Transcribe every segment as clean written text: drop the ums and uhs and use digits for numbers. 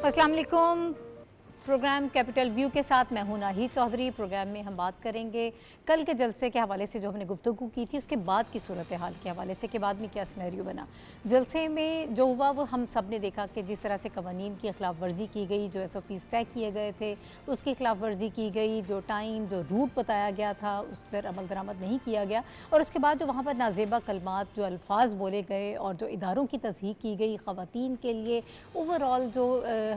अस्सलाम वालेकुम। Programme capital view के साथ मैं हूं नाहिद चौधरी। प्रोग्राम में हम बात करेंगे कल के जलसे के हवाले से, जो हमने गुफ्तगू की थी उसके बाद की सूरत हाल के हवाले से, के बाद में क्या सिनेरियो बना। जलसे में जो हुआ वो हम सब ने देखा कि जिस तरह से कवानीन की खिलाफ वर्जी की गई, जो SOPs तय किए गए थे उसकी खिलाफ वर्जी की गई, जो टाइम जो रूट बताया गया था उस पर अमल दरामद नहीं किया गया, और उसके बाद जो वहाँ पर नाजेबा कलमात, जो अल्फाज बोले गए और जो इदारों की तस्हीक की गई ख़वातीन के लिए, ओवरऑल जो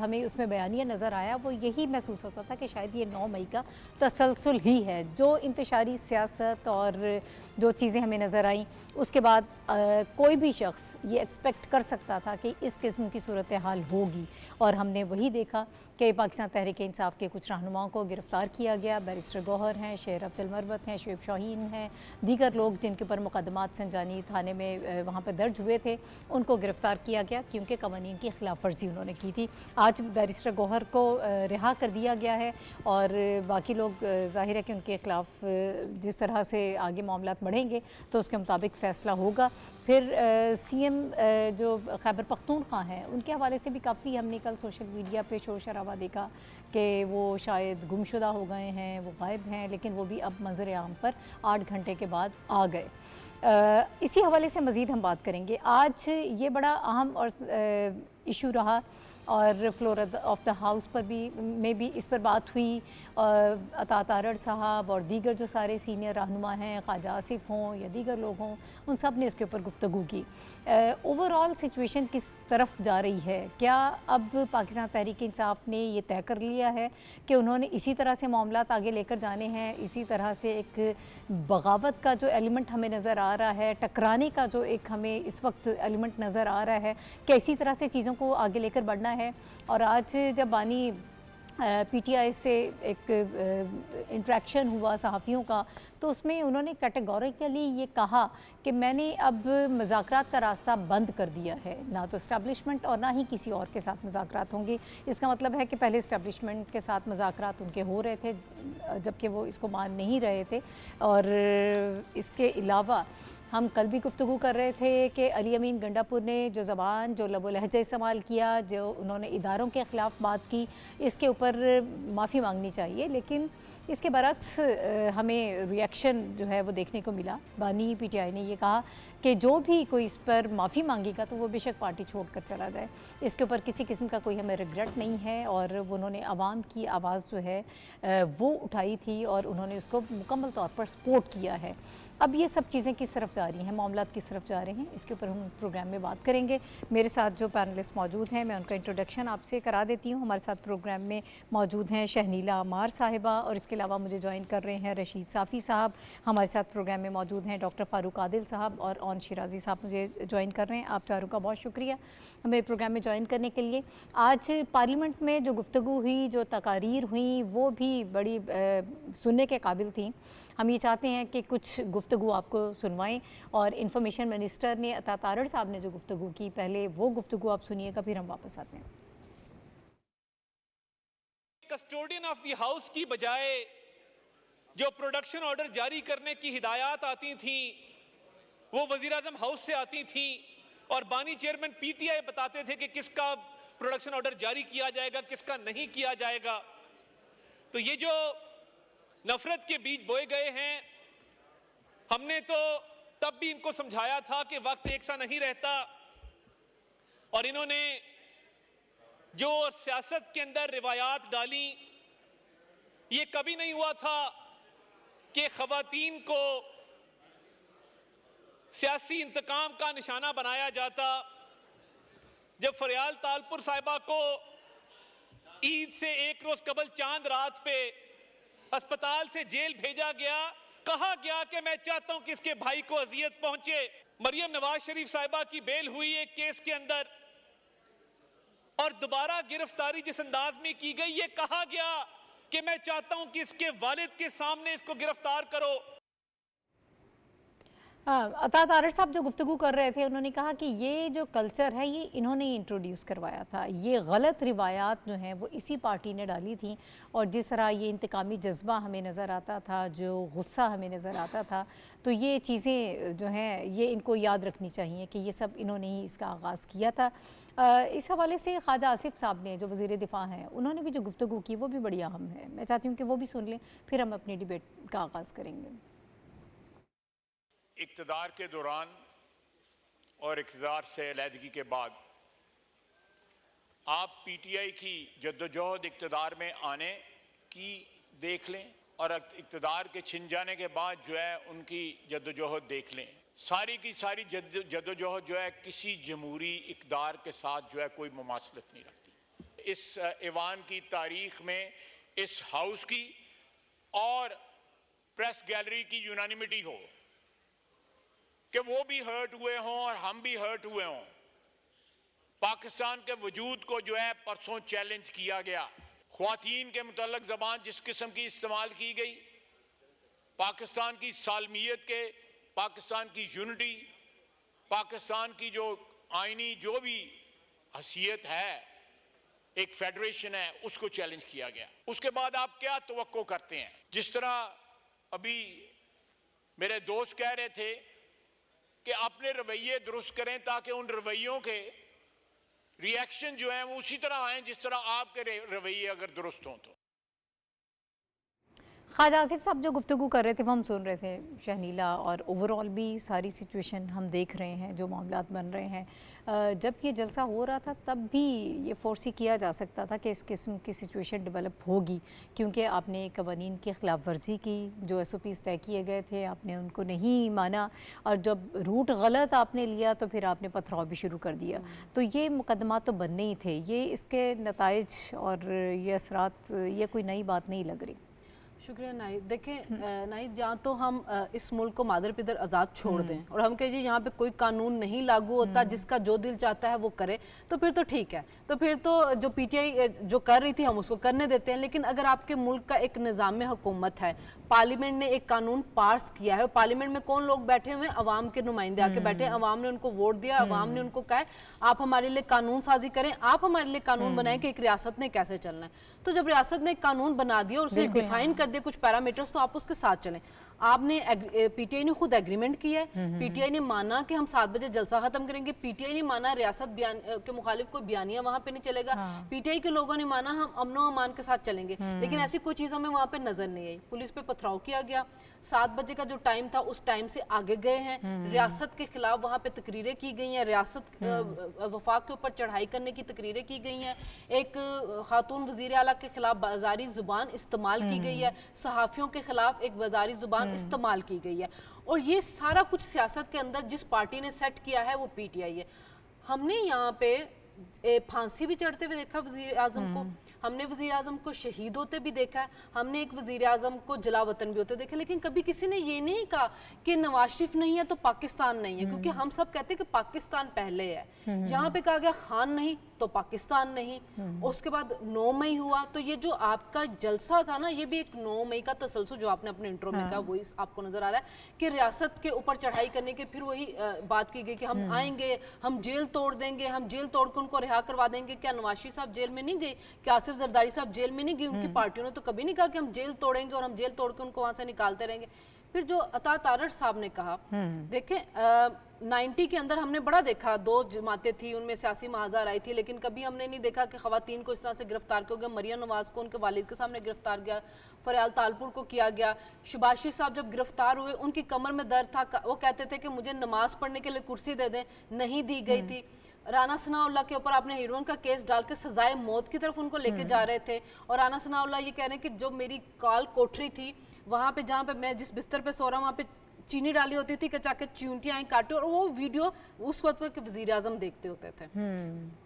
हमें उसमें बयानिया नज़र आया वो यही महसूस होता था कि शायद ये 9 मई का तसलसल ही है। जो इंतशारी सियासत और जो चीज़ें हमें नज़र आईं उसके बाद कोई भी शख्स ये एक्सपेक्ट कर सकता था कि इस किस्म की सूरत हाल होगी, और हमने वही देखा कि पाकिस्तान तहरीक इंसाफ के कुछ रहनुमाओं को गिरफ़्तार किया गया। बैरिस्टर गौहर हैं, शेर अफजल मरवत हैं, शुएब शाहीन हैं, दीगर लोग जिनके ऊपर मुकदमात संजानी थाने में वहाँ पर दर्ज हुए थे उनको गिरफ़्तार किया गया क्योंकि कवानीन की खिलाफ वर्जी उन्होंने की थी। आज बैरिस्टर गौहर को रिहा कर दिया गया है और बाकी लोग ज़ाहिर है कि उनके ख़िलाफ़ जिस तरह से आगे मामलात बढ़ेंगे तो उसके मुताबिक फ़ैसला होगा। फिर CM जो खैबर पख्तूनख्वा हैं उनके हवाले से भी काफ़ी हमने कल सोशल मीडिया पे शोर शराबा देखा कि वो शायद गुमशुदा हो गए हैं, वो गायब हैं, लेकिन वो भी अब मंज़र आम पर 8 घंटे के बाद आ गए। इसी हवाले से मज़ीद हम बात करेंगे। आज ये बड़ा अहम और इशू रहा और फ्लोर ऑफ द हाउस पर भी इस पर बात हुई। अता तारड़ साहब और दीगर जो सारे सीनियर रहनुमा हैं, ख्वाजा आसिफ हों या दीगर लोग हों, उन सब ने इसके ऊपर गुफ्तगू की। ओवरऑल सिचुएशन किस तरफ जा रही है? क्या अब पाकिस्तान तहरीक इंसाफ ने ये तय कर लिया है कि उन्होंने इसी तरह से मामलात आगे लेकर जाने हैं, इसी तरह से एक बगावत का जो एलिमेंट हमें नज़र आ रहा है, टकराने का जो एक हमें इस वक्त एलिमेंट नज़र आ रहा है, क्या इसी तरह से चीज़ों को आगे लेकर बढ़ना है? और आज जब बानी PTI से एक इंटरेक्शन हुआ सहाफ़ियों का, तो उसमें उन्होंने कैटेगोरिकली ये कहा कि मैंने अब मुज़ाकरात का रास्ता बंद कर दिया है, ना तो इस्टेब्लिशमेंट और ना ही किसी और के साथ मुज़ाकरात होंगे। इसका मतलब है कि पहले इस्टेब्लिशमेंट के साथ मुज़ाकरात उनके हो रहे थे जबकि वो इसको मान नहीं रहे थे। और इसके अलावा हम कल भी गुफ्तगू कर रहे थे कि अली अमीन गंडापुर ने जो ज़बान, जो लबो लहजा इस्तेमाल किया, जो उन्होंने इदारों के ख़िलाफ़ बात की, इसके ऊपर माफ़ी मांगनी चाहिए। लेकिन इसके बरक्स हमें रिएक्शन जो है वो देखने को मिला। बानी PTI ने ये कहा कि जो भी कोई इस पर माफ़ी मांगेगा तो वो बेशक पार्टी छोड़कर चला जाए, इसके ऊपर किसी किस्म का कोई हमें रिग्रेट नहीं है। और उन्होंने आवाम की आवाज़ जो है वो उठाई थी और उन्होंने उसको मुकम्मल तौर पर सपोर्ट किया है। अब ये सब चीज़ें किस तरफ जा रही हैं, मामलात किस तरफ जा रहे हैं, इसके ऊपर हम प्रोग्राम में बात करेंगे। मेरे साथ जो पैनलिस्ट मौजूद हैं मैं उनका इंट्रोडक्शन आपसे करा देती हूँ। हमारे साथ प्रोग्राम में मौजूद हैं शहनीला अमार साहिबा, और इसके अलावा मुझे ज्वाइन कर रहे हैं रशीद साफ़ी साहब। हमारे साथ प्रोग्राम में मौजूद हैं डॉक्टर फ़ारूक आदिल साहब और ओन शिराजी साहब मुझे ज्वाइन कर रहे हैं। आप चारों का बहुत शुक्रिया हमें प्रोग्राम में ज्वाइन करने के लिए। आज पार्लियामेंट में जो गुफ्तगू हुई, जो तकारीर हुई, वो भी बड़ी सुनने के काबिल थी। हम ये चाहते हैं कि कुछ गुफ्तगू आपको सुनवाएं, और इंफॉर्मेशन मिनिस्टर ने अता तारड़ साहब ने जो गुफ्तगू की, पहले वो गुफ्तगू आप सुनिएगा, फिर हम वापस आते हैं। कस्टोडियन ऑफ द हाउस की बजाय जो प्रोडक्शन ऑर्डर जारी करने की हिदायत आती थी वो वजीर आजम हाउस से आती थी, और बानी चेयरमैन PTI बताते थे कि किसका प्रोडक्शन ऑर्डर जारी किया जाएगा, किसका नहीं किया जाएगा। तो ये जो नफरत के बीज बोए गए हैं, हमने तो तब भी इनको समझाया था कि वक्त एक सा नहीं रहता, और इन्होंने जो सियासत के अंदर रिवायात डाली, ये कभी नहीं हुआ था कि खवातीन को सियासी इंतकाम का निशाना बनाया जाता। जब फरियाल तालपुर साहिबा को ईद से एक रोज कबल चांद रात पे अस्पताल से जेल भेजा गया, कहा गया कि मैं चाहता हूं कि इसके भाई को अजियत पहुंचे। मरियम नवाज शरीफ साहिबा की बेल हुई एक केस के अंदर, और दोबारा गिरफ्तारी जिस अंदाज में की गई, ये कहा गया कि मैं चाहता हूं कि इसके वालिद के सामने इसको गिरफ्तार करो। عطا تارڑ صاحب جو گفتگو کر رہے تھے، انہوں نے کہا کہ یہ جو کلچر ہے یہ انہوں نے انٹروڈیوس کروایا تھا، یہ غلط روایات جو ہیں وہ اسی پارٹی نے ڈالی تھیں، اور جس طرح یہ انتقامی جذبہ ہمیں نظر آتا تھا، جو غصہ ہمیں نظر آتا تھا، تو یہ چیزیں جو ہیں یہ ان کو یاد رکھنی چاہیے کہ یہ سب انہوں نے ہی اس کا آغاز کیا تھا۔ اس حوالے سے خواجہ آصف صاحب نے جو وزیر دفاع ہیں انہوں نے بھی جو گفتگو کی وہ بھی بڑی اہم ہے، میں چاہتی ہوں کہ وہ بھی سن لیں، پھر ہم اپنی ڈیبیٹ کا آغاز کریں گے۔ اقتدار کے دوران اور اقتدار سے علیحدگی کے بعد آپ پی ٹی آئی کی جدوجہد اقتدار میں آنے کی دیکھ لیں اور اقتدار کے چھن جانے کے بعد جو ہے ان کی جدوجہد دیکھ لیں۔ ساری کی ساری جدوجہد جو ہے کسی جمہوری اقتدار کے ساتھ جو ہے کوئی مماثلت نہیں رکھتی۔ اس ایوان کی تاریخ میں اس ہاؤس کی اور پریس گیلری کی یونانیمٹی ہو کہ وہ بھی ہرٹ ہوئے ہوں اور ہم بھی ہرٹ ہوئے ہوں۔ پاکستان کے وجود کو جو ہے پرسوں چیلنج کیا گیا، خواتین کے متعلق زبان جس قسم کی استعمال کی گئی، پاکستان کی سالمیت کے، پاکستان کی یونٹی، پاکستان کی جو آئینی جو بھی حیثیت ہے، ایک فیڈریشن ہے، اس کو چیلنج کیا گیا۔ اس کے بعد آپ کیا توقع کرتے ہیں؟ جس طرح ابھی میرے دوست کہہ رہے تھے کہ اپنے رویے درست کریں تاکہ ان رویوں کے ری ایکشن جو ہیں وہ اسی طرح آئیں جس طرح آپ کے رویے اگر درست ہوں تو۔ خواجہ آصف صاحب جو گفتگو کر رہے تھے وہ ہم سن رہے تھے شہنیلا، اور اوورآل بھی ساری سچویشن ہم دیکھ رہے ہیں، جو معاملات بن رہے ہیں۔ جب یہ جلسہ ہو رہا تھا تب بھی یہ فورسی کیا جا سکتا تھا کہ اس قسم کی سچویشن ڈیولپ ہوگی، کیونکہ آپ نے قوانین کی خلاف ورزی کی، جو ایس او پیز طے کیے گئے تھے آپ نے ان کو نہیں مانا، اور جب روٹ غلط آپ نے لیا تو پھر آپ نے پتھراؤ بھی شروع کر دیا۔ تو یہ مقدمات تو بننے ہی تھے، یہ اس کے نتائج اور یہ اثرات، یہ کوئی نئی بات نہیں لگ رہی۔ شکریہ ناہید۔ دیکھیں ناہید، جہاں تو ہم اس ملک کو مادر پدر آزاد چھوڑ دیں اور ہم کہیں یہاں پہ کوئی قانون نہیں لاگو ہوتا، جس کا جو دل چاہتا ہے وہ کرے، تو پھر تو ٹھیک ہے، تو پھر تو جو پی ٹی آئی جو کر رہی تھی ہم اس کو کرنے دیتے ہیں۔ لیکن اگر آپ کے ملک کا ایک نظام حکومت ہے، پارلیمنٹ نے ایک قانون پاس کیا ہے، اور پارلیمنٹ میں کون لوگ بیٹھے ہوئے ہیں؟ عوام کے نمائندے آ کے بیٹھے ہیں، عوام نے ان کو ووٹ دیا، عوام نے ان کو کہا ہے آپ ہمارے لیے قانون سازی کریں، آپ ہمارے لیے قانون بنائیں کہ ایک ریاست نے کیسے چلنا ہے۔ تو جب ریاست نے ایک قانون بنا دیا اور اسے ڈیفائن کر دیا کچھ پیرامیٹرز، تو آپ اس کے ساتھ چلیں۔ آپ نے پی ٹی آئی نے خود ایگریمنٹ کیا ہے، پی ٹی آئی نے مانا کہ ہم 7 بجے جلسہ ختم کریں گے، پی ٹی آئی نے مانا ریاست کے مخالف کوئی بیانیہ وہاں پہ نہیں چلے گا، پی ٹی آئی کے لوگوں نے مانا ہم امن و امان کے ساتھ چلیں گے، لیکن ایسی کوئی چیز ہمیں وہاں پہ نظر نہیں آئی۔ پولیس پہ پتھراؤ کیا گیا، 7 بجے کا جو ٹائم تھا اس ٹائم سے آگے گئے ہیں، ریاست کے خلاف وہاں پہ تقریریں کی گئی ہیں، ریاست وفاق کے اوپر چڑھائی کرنے کی تقریریں کی گئی ہیں، ایک خاتون وزیر اعلیٰ کے خلاف بازاری زبان استعمال کی گئی ہے، صحافیوں کے خلاف ایک بازاری زبان استعمال کی گئی ہے، اور یہ سارا کچھ سیاست کے اندر جس پارٹی نے سیٹ کیا ہے وہ پی ٹی آئی ہے۔ ہم نے یہاں پہ پھانسی بھی چڑھتے ہوئے دیکھا وزیر اعظم کو، ہم نے وزیر اعظم کو شہید ہوتے بھی دیکھا ہے، ہم نے ایک وزیر اعظم کو جلا وطن بھی ہوتے دیکھا، لیکن کبھی کسی نے یہ نہیں کہا کہ نواز شریف نہیں ہے تو پاکستان نہیں ہے، کیونکہ ہم سب کہتے ہیں کہ پاکستان پہلے ہے۔ یہاں پہ کہا گیا خان نہیں تو پاکستان نہیں، اس کے بعد 9 مئی ہوا، تو یہ جو آپ کا جلسہ تھا نا، یہ بھی ایک 9 مئی کا تسلسل جو آپ نے اپنے انٹرو میں کہا وہی آپ کو نظر آ رہا ہے کہ ریاست کے اوپر چڑھائی کرنے کے پھر وہی بات کی گئی کہ ہم آئیں گے، ہم جیل توڑ دیں گے، ہم جیل توڑ کے ان کو رہا کروا دیں گے۔ کیا نواز شریف صاحب جیل میں نہیں گئے؟ کیا آصف زرداری صاحب جیل میں نہیں گئے؟ ان کی پارٹیوں نے تو کبھی نہیں کہا کہ ہم جیل توڑیں گے اور ہم جیل توڑ کے ان کو وہاں سے نکالتے رہیں گے۔ پھر جو عطا تارڑ صاحب نے کہا، دیکھیں 90 کے اندر ہم نے بڑا دیکھا، 2 جماعتیں تھیں، ان میں سیاسی محاذر آئی تھی، لیکن کبھی ہم نے نہیں دیکھا کہ خواتین کو اس طرح سے گرفتار کیا گیا۔ مریم نواز کو ان کے والد کے سامنے گرفتار کیا، فریال تالپور کو کیا گیا۔ شہباز شریف صاحب جب گرفتار ہوئے ان کی کمر میں درد تھا، وہ کہتے تھے کہ مجھے نماز پڑھنے کے لیے کرسی دے دیں، نہیں دی گئی تھی۔ رانا ثناء اللہ کے اوپر آپ نے ہیروئن کا کیس ڈال کے سزائے موت کی طرف ان کو لے کے جا رہے تھے، اور رانا ثناء اللہ یہ کہہ رہے ہیں کہ جو میری کال کوٹری تھی وہاں پہ جہاں پہ میں جس بستر پہ سو رہا ہوں وہاں پہ چینی ڈالی ہوتی تھی کہ چاہے چونٹیاں آئیں کاٹے، اور وہ ویڈیو اس وقت کے وزیر اعظم دیکھتے ہوتے تھے۔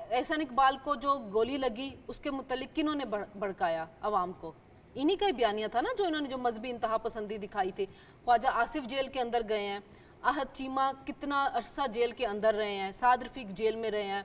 احسن اقبال کو جو گولی لگی اس کے متعلق کنہوں نے بھڑکایا عوام کو؟ انہی کا ہی بیانیہ تھا نا، جو انہوں نے جو مذہبی انتہا پسندی دکھائی تھی۔ خواجہ آصف جیل کے اندر گئے ہیں، احد چیمہ کتنا عرصہ جیل کے اندر رہے ہیں، سعد رفیق جیل میں رہے ہیں،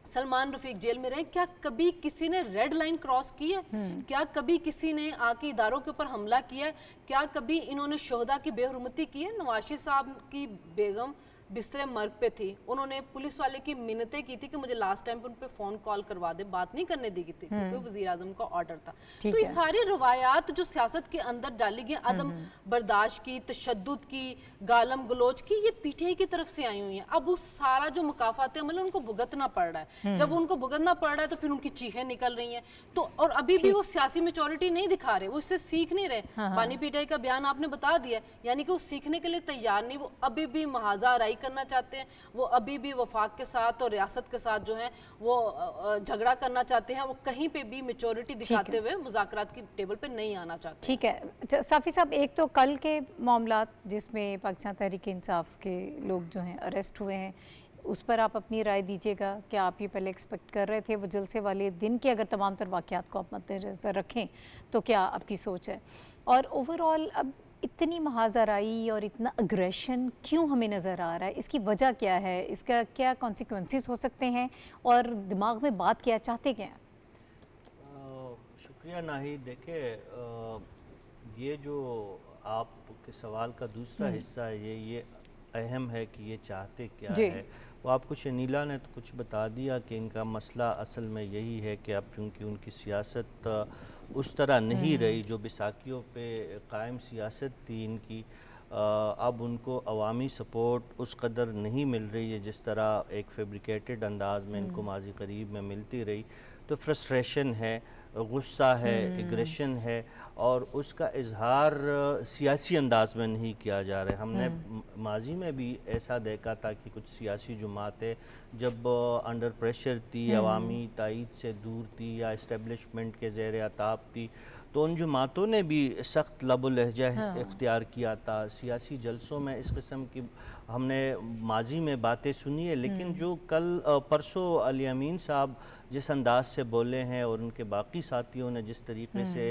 सलमान रफीक जेल में रहे, क्या कभी किसी ने रेड लाइन क्रॉस की है? क्या कभी किसी ने आके इदारों के ऊपर हमला किया है? क्या कभी इन्होंने शोहदा की बेहुरमती की है? नवाज साहब की बेगम बिस्तरे मर्ग पे थी, उन्होंने पुलिस वाले की मिन्नतें की थी कि मुझे लास्ट टाइम पे उन पे फोन कॉल करवा दे, बात नहीं करने दी गई थी क्योंकि वजीर आजम का ऑर्डर था। तो ये सारी रवायात जो सियासत के अंदर डाली गई, अदम बर्दाश्त की, तशद्दुद की, गालम गलोच की, ये पीटीआई की तरफ से आई हुई है। अब उस सारा जो मुकाफात अमल उनको भुगतना पड़ रहा है, जब उनको भुगतना पड़ रहा है तो फिर उनकी चीखें निकल रही हैं। तो और अभी भी वो सियासी मेचोरिटी नहीं दिखा रहे, वो इससे सीख नहीं रहे। बानी पीटीआई का बयान आपने बता दिया, यानी कि वो सीखने के लिए तैयार नहीं, वो अभी भी महाजा आराई करना चाहते हैं, वो अभी भी वफाक के साथ और रियासत के साथ जो है वो झगड़ा करना चाहते हैं, वो कहीं पे भी मेचोरिटी दिखाते हुए मुज़ाकरात की टेबल पे नहीं आना चाहते। ठीक है साफ़ी साहब, एक तो कल के मामलात जिसमें पाकिस्तान तहरीक इंसाफ के लोग जो हैं अरेस्ट हुए हैं, उस पर आप अपनी राय दीजिएगा। क्या आप ये पहले एक्सपेक्ट कर रहे थे वो जलसे वाले दिन के, अगर तमाम तर वाक़यात को आप मद्देनज़र रखें तो क्या आपकी सोच है? और ओवरऑल अब इतनी महाजराई और इतना अग्रेशन क्यों हमें नज़र आ रहा है? इसकी वजह क्या है? इसका क्या कॉन्सिक्वेंसेस हो सकते हैं और दिमाग में बात क्या चाहते क्या हैं? शुक्रिया नाहिद। देखिए, ये जो आपके सवाल का दूसरा हिस्सा है, ये अहम है कि ये चाहते क्या है। वो आपको शनीला ने तो कुछ बता दिया कि इनका मसला असल में यही है कि अब चूँकि उनकी सियासत उस तरह नहीं रही जो बैसाखियों पे कायम सियासत थी इनकी, अब उनको अवामी सपोर्ट उस कदर नहीं मिल रही है जिस तरह एक फैब्रिकेटेड अंदाज में इनको माजी करीब में मिलती रही। तो फ्रस्ट्रेशन है, गुस्सा है, एग्रेशन है, और उसका इजहार सियासी अंदाज में नहीं किया जा रहा है। हमने माजी में भी ऐसा देखा था कि कुछ सियासी जमातें जब अंडर प्रेशर थी, अवामी तायीद से दूर थी या इस्टेब्लिशमेंट के ज़ेर अताब थी, तो उन जमातों ने भी सख्त लबो लहजा इख्तियार किया था। सियासी जलसों में इस किस्म की हमने माजी में बातें सुनी है, लेकिन जो कल परसों अली अमीन साहब जिस अंदाज से बोले हैं और उनके बाकी साथियों ने जिस तरीके से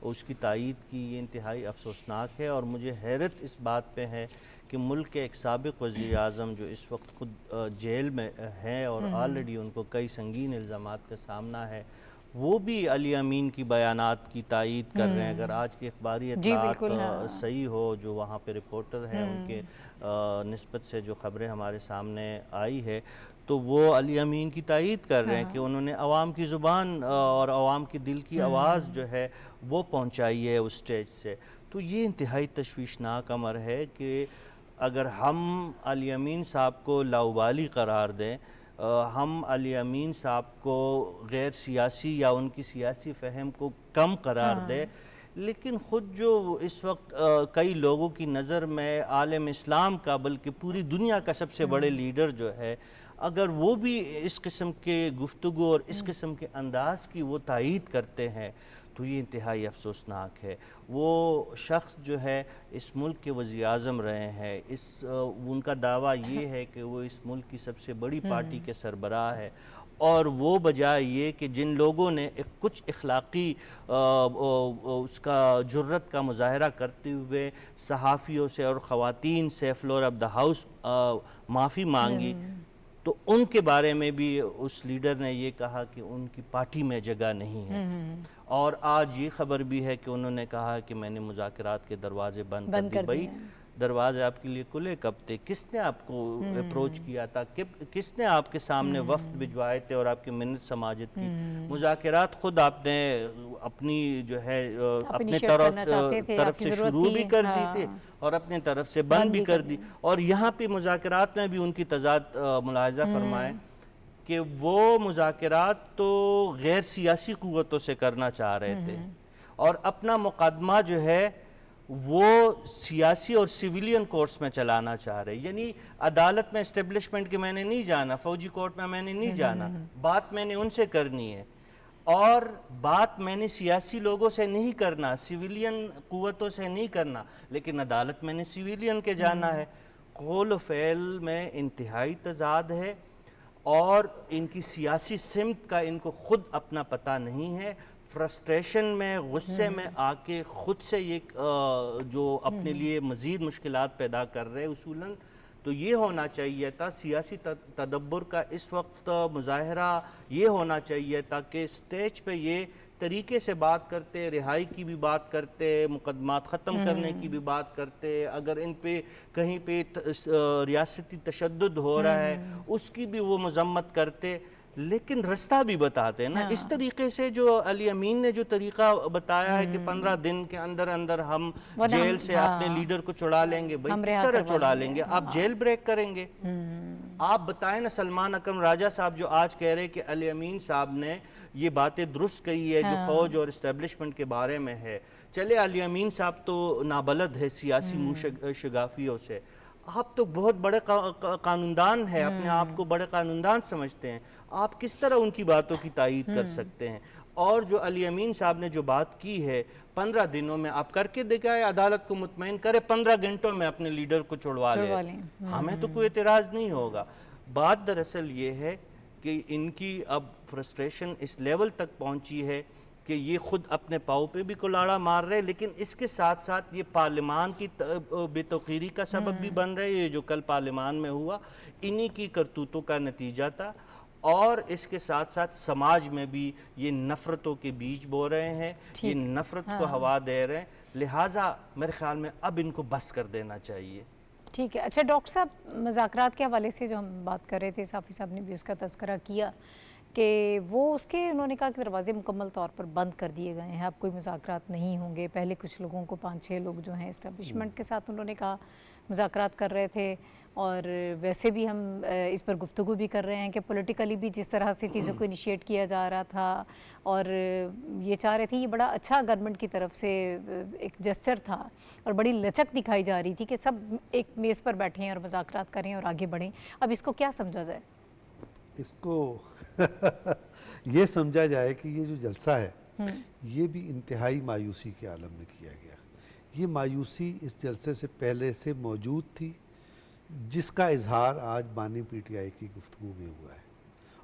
उसकी तायीद की, ये इंतहाई अफसोसनाक है। और मुझे हैरत इस बात पे है कि मुल्क के एक साबिक़ वज़ीर आज़म जो इस वक्त खुद जेल में हैं और ऑलरेडी उनको कई संगीन इल्ज़ामात का सामना है, वो भी अली अमीन की बयानात की तायीद कर रहे हैं। अगर आज की अखबारी इत्तलात सही हो, जो वहाँ पे रिपोर्टर हैं उनके निस्बत से जो ख़बरें हमारे सामने आई है, तो वो अली अमीन की तायीद कर रहे हैं कि उन्होंने अवाम की ज़ुबान और अवाम की दिल की आवाज़ जो है वो पहुँचाई है उस स्टेज से। तो ये इंतहाई तशवीशनाक अमर है कि अगर हम अली अमीन साहब को लाउबाली करार दें, हम अली अमीन साहब को गैर सियासी या उनकी सियासी फ़हम को कम करार दें, लेकिन ख़ुद जो इस वक्त कई लोगों की नज़र में आलम इस्लाम का बल्कि पूरी दुनिया का सबसे बड़े लीडर जो है, अगर वो भी इस किस्म के गुफ्तगू और इस किस्म के अंदाज़ की वो तायीद करते हैं, तो ये इंतहाई अफसोसनाक है। वो शख्स जो है इस मुल्क के वज़ीर आज़म रहे हैं, उनका दावा ये है कि वो इस मुल्क की सबसे बड़ी पार्टी के सरबराह है, और वो बजाय ये कि जिन लोगों ने कुछ इखलाकी उसका जुर्रत का मुजाहरा करते हुए सहाफ़ियों से और ख़वातीन से फ्लोर ऑफ द हाउस माफ़ी मांगी, तो उनके बारे में भी उस लीडर ने ये कहा कि उनकी पार्टी में जगह नहीं है। और आज ये खबर भी है कि उन्होंने कहा कि मैंने मुज़ाकरात के दरवाजे बंद कर दिए। भाई, दरवाजे आपके लिए खुले कब थे? किसने आपको अप्रोच किया था? किसने आपके सामने वफ्द भिजवाए थे और आपकी मिन्नत समाजत की? मुज़ाकरात खुद आपने अपनी जो है अपने तरफ से शुरू भी कर दी थी और अपने तरफ से बंद भी कर दी। और यहाँ पे मुज़ाकरात में भी उनकी तजाद मुलाहिज़ा फरमाएं कि वो मुज़ाकरात तो गैर सियासी क़ुव्वतों से करना चाह रहे थे और अपना मुक़दमा जो है वो सियासी और सिविलियन कोर्ट्स में चलाना चाह रहे। यानी अदालत में इस्टेब्लिशमेंट के मैंने नहीं जाना, फौजी कोर्ट में मैंने नहीं जाना, बात मैंने उनसे करनी है। और बात मैंने सियासी लोगों से नहीं करना, सिविलियन क़ुव्वतों से नहीं करना, लेकिन अदालत मैंने सिविलियन के जाना है। कौल फ़ेल में इंतहाई तज़ाद है और इनकी सियासी सिमत का इनको खुद अपना पता नहीं है। फ्रस्ट्रेशन में, गुस्से में आके खुद से ये जो अपने लिए मज़ीद मुश्किलात पैदा कर रहे हैं, उसूलन تو یہ ہونا چاہیے تھا سیاسی تدبر کا اس وقت مظاہرہ یہ ہونا چاہیے تھا کہ اسٹیج پہ یہ طریقے سے بات کرتے، رہائی کی بھی بات کرتے، مقدمات ختم کرنے کی بھی بات کرتے، اگر ان پہ کہیں پہ ریاستی تشدد ہو رہا ہے اس کی بھی وہ مذمت کرتے، لیکن رستہ بھی بتاتے نا۔ اس طریقے سے جو علی امین نے جو طریقہ بتایا ہے کہ 15 دن کے اندر اندر ہم جیل سے اپنے لیڈر کو چھڑا لیں گے، بھائی کس طرح چھڑا لیں گے؟ آپ جیل بریک کریں گے؟ آپ بتائیں نا، سلمان اکرم راجہ صاحب جو آج کہہ رہے کہ علی امین صاحب نے یہ باتیں درست کہی ہے جو فوج اور اسٹیبلشمنٹ کے بارے میں ہے، چلے علی امین صاحب تو نابلد ہے سیاسی شگافیوں سے، آپ تو بہت بڑے قانوندان ہیں، اپنے آپ کو بڑے قانوندان سمجھتے ہیں، آپ کس طرح ان کی باتوں کی تائید کر سکتے ہیں؟ اور جو علی امین صاحب نے جو بات کی ہے 15 دنوں میں آپ کر کے دکھائے، عدالت کو مطمئن کرے 15 گھنٹوں میں اپنے لیڈر کو چھڑوا لیں، ہمیں تو کوئی اعتراض نہیں ہوگا۔ بات دراصل یہ ہے کہ ان کی اب فرسٹریشن اس لیول تک پہنچی ہے کہ یہ خود اپنے پاؤں پہ بھی کلاڑا مار رہے، لیکن اس کے ساتھ ساتھ یہ پارلیمان کی بے توقیری کا سبب بھی بن رہے۔ یہ جو کل پارلیمان میں ہوا انہی کی کرتوتوں کا نتیجہ تھا، اور اس کے ساتھ ساتھ سماج میں بھی یہ نفرتوں کے بیج بو رہے ہیں، یہ نفرت کو ہوا دے رہے ہیں، لہٰذا میرے خیال میں اب ان کو بس کر دینا چاہیے۔ ٹھیک ہے، اچھا ڈاکٹر صاحب، مذاکرات کے حوالے سے جو ہم بات کر رہے تھے، صافی صاحب نے بھی اس کا تذکرہ کیا کہ وہ اس کے انہوں نے کہا کہ دروازے مکمل طور پر بند کر دیے گئے ہیں، اب کوئی مذاکرات نہیں ہوں گے۔ پہلے کچھ لوگوں کو 5-6 لوگ جو ہیں اسٹیبلشمنٹ کے ساتھ انہوں نے کہا مذاکرات کر رہے تھے، اور ویسے بھی ہم اس پر گفتگو بھی کر رہے ہیں کہ پولیٹیکلی بھی جس طرح سے چیزوں کو انیشیٹ کیا جا رہا تھا، اور یہ چاہ رہے تھے، یہ بڑا اچھا گورنمنٹ کی طرف سے ایک جسچر تھا اور بڑی لچک دکھائی جا رہی تھی کہ سب ایک میز پر بیٹھیں اور مذاکرات کریں اور آگے بڑھیں۔ اب اس کو کیا سمجھا جائے؟ اس کو یہ سمجھا جائے کہ یہ جو جلسہ ہے یہ بھی انتہائی مایوسی کے عالم میں کیا گیا۔ یہ مایوسی اس جلسے سے پہلے سے موجود تھی، جس کا اظہار آج بانی پی ٹی آئی کی گفتگو میں ہوا ہے،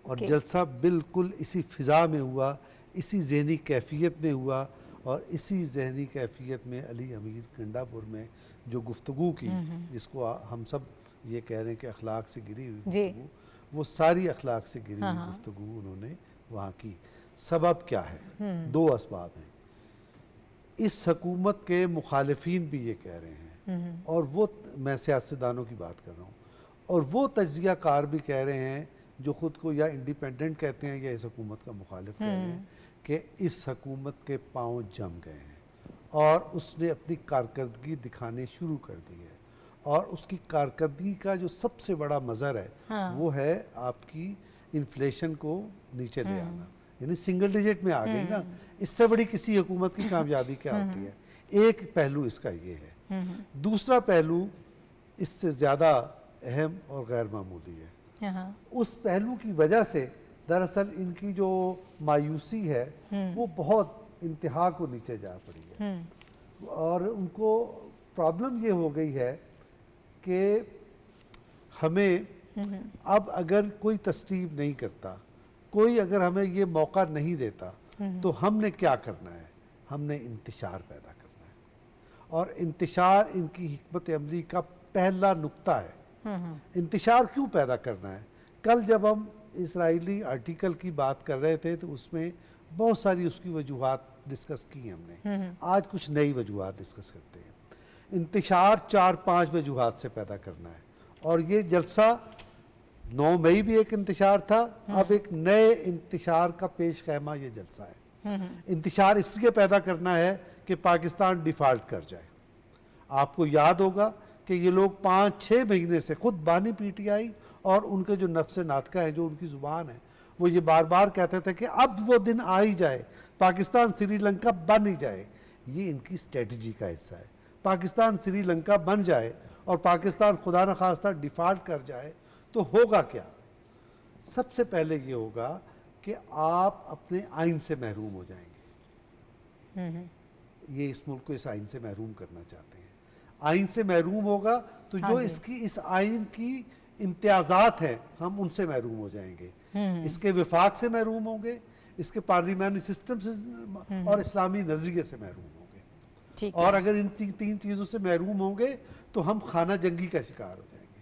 اور جلسہ بالکل اسی فضا میں ہوا، اسی ذہنی کیفیت میں ہوا، اور اسی ذہنی کیفیت میں علی امیر گنڈا پور میں جو گفتگو کی، جس کو ہم سب یہ کہہ رہے ہیں کہ اخلاق سے گری ہوئی گفتگو، وہ ساری اخلاق سے گری ہوئی گفتگو انہوں نے وہاں کی۔ سبب کیا ہے؟ 2 اسباب ہیں۔ اس حکومت کے مخالفین بھی یہ کہہ رہے ہیں، اور وہ، میں سیاستدانوں کی بات کر رہا ہوں، اور وہ تجزیہ کار بھی کہہ رہے ہیں جو خود کو یا انڈیپینڈنٹ کہتے ہیں یا اس حکومت کا مخالف کہہ رہے ہیں، کہ اس حکومت کے پاؤں جم گئے ہیں اور اس نے اپنی کارکردگی دکھانے شروع کر دی ہے، اور اس کی کارکردگی کا جو سب سے بڑا مظہر ہے وہ ہے آپ کی انفلیشن کو نیچے لے آنا، یعنی سنگل ڈیجٹ میں آ گئی نا۔ اس سے بڑی کسی حکومت کی کامیابی کیا ہوتی ہے؟ ایک پہلو اس کا یہ ہے۔ دوسرا پہلو اس سے زیادہ اہم اور غیر معمولی ہے۔ اس پہلو کی وجہ سے دراصل ان کی جو مایوسی ہے وہ بہت انتہا کو نیچے جا پڑی ہے، اور ان کو پرابلم یہ ہو گئی ہے کہ ہمیں اب اگر کوئی تسلیم نہیں کرتا، کوئی اگر ہمیں یہ موقع نہیں دیتا، تو ہم نے کیا کرنا ہے؟ ہم نے انتشار پیدا کرنا ہے، اور انتشار ان کی حکمت عملی کا پہلا نقطہ ہے۔ انتشار کیوں پیدا کرنا ہے؟ کل جب ہم اسرائیلی آرٹیکل کی بات کر رہے تھے تو اس میں بہت ساری اس کی وجوہات ڈسکس کی ہم نے، آج کچھ نئی وجوہات ڈسکس کرتے ہیں۔ انتشار 4-5 وجوہات سے پیدا کرنا ہے، اور یہ جلسہ 9 مئی بھی ایک انتشار تھا، اب ایک نئے انتشار کا پیش خیمہ یہ جلسہ ہے۔ انتشار اس لیے پیدا کرنا ہے کہ پاکستان ڈیفالٹ کر جائے۔ آپ کو یاد ہوگا کہ یہ لوگ 5-6 مہینے سے خود بانی پی ٹی آئی اور ان کے جو نفس ناطقہ ہے، جو ان کی زبان ہے، وہ یہ بار بار کہتے تھے کہ اب وہ دن آ ہی جائے، پاکستان سری لنکا بن ہی جائے۔ یہ ان کی اسٹریٹجی کا حصہ ہے۔ پاکستان سری لنکا بن جائے اور پاکستان خدا نخواستہ ڈیفالٹ کر جائے تو ہوگا کیا؟ سب سے پہلے یہ ہوگا کہ آپ اپنے آئین سے محروم ہو جائیں گے۔ یہ اس ملک کو اس آئین سے محروم کرنا چاہتے ہیں۔ آئین سے محروم ہوگا تو جو اس آئین کی امتیازات ہیں ہم ان سے محروم ہو جائیں گے، اس کے وفاق سے محروم ہوں گے، اس کے پارلیمانی سسٹم سے اور اسلامی نظریے سے محروم ہوں گے، اور اگر ان 3 چیزوں سے محروم ہوں گے تو ہم خانہ جنگی کا شکار ہو جائیں گے۔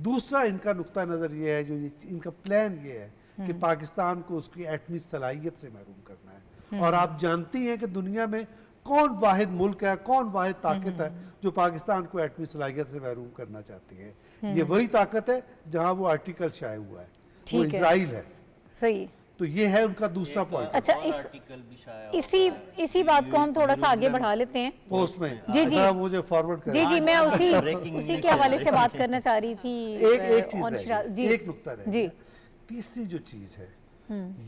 दूसरा इनका नुक्ता नज़र ये है, जो इनका प्लान ये है कि पाकिस्तान को उसकी एटमी सलाहियत से महरूम करना है। और आप जानती हैं कि दुनिया में कौन वाहिद मुल्क है, कौन वाहिद ताकत है जो पाकिस्तान को एटमी सलाहियत से महरूम करना चाहती है। ये वही ताकत है जहां वो आर्टिकल शाये हुआ है, वो इजराइल है। सही। तो ये है उनका दूसरा पॉइंट। अच्छा, इसी बात को हम थोड़ा सा आगे बढ़ा लेते हैं पोस्ट में। जी जी मुझे फॉरवर्ड कर। जी मैं उसी के हवाले से बात करना चाह रही थी। एक चीज, एक नुक्ता रह जी। तीसरी जो चीज है,